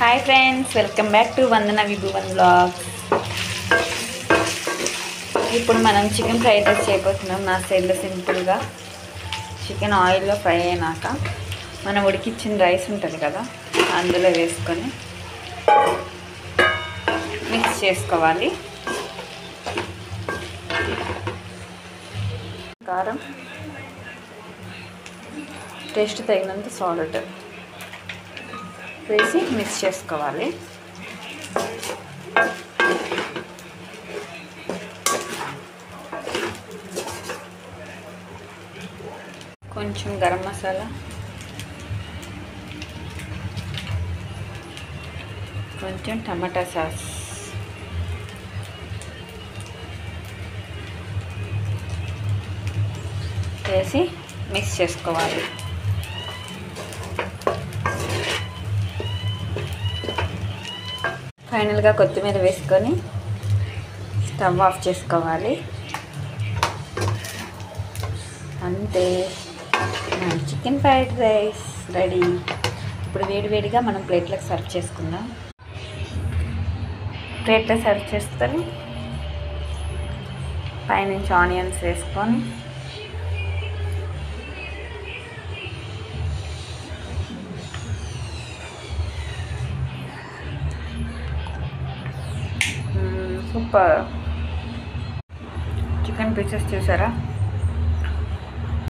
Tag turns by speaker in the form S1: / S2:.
S1: Hi friends, welcome back to Vandana Vibhuvan blogs. ఇప్పుడు మనం chicken fried rice చేయబోతున్నాం. నా స్టైల్లో సింపుల్గా చికెన్ ఆయిల్లో ఫ్రై అయినాక మనం ఉడికిచ్చిన రైస్ ఉంటుంది కదా, అందులో వేసుకొని మిక్స్ చేసుకోవాలి. కారం, టేస్ట్ తగినంత సాల్ట్ వేసి మిక్స్ చేసుకోవాలి. కొంచెం గరం మసాలా, కొంచెం టమాటా సాస్, వేసి మిక్స్ చేసుకోవాలి. ఫైనల్గా కొత్తిమీర వేసుకొని స్టవ్ ఆఫ్ చేసుకోవాలి. అంతే, మన చికెన్ ఫ్రైడ్ రైస్ రెడీ. ఇప్పుడు వేడివేడిగా మనం ప్లేట్లకు సర్వ్ చేసుకుందాం. ప్లేట్లో సర్వ్ చేసుకొని పైనుంచి ఆనియన్స్ వేసుకొని సూపర్. చికెన్ పీసెస్ చూసారా,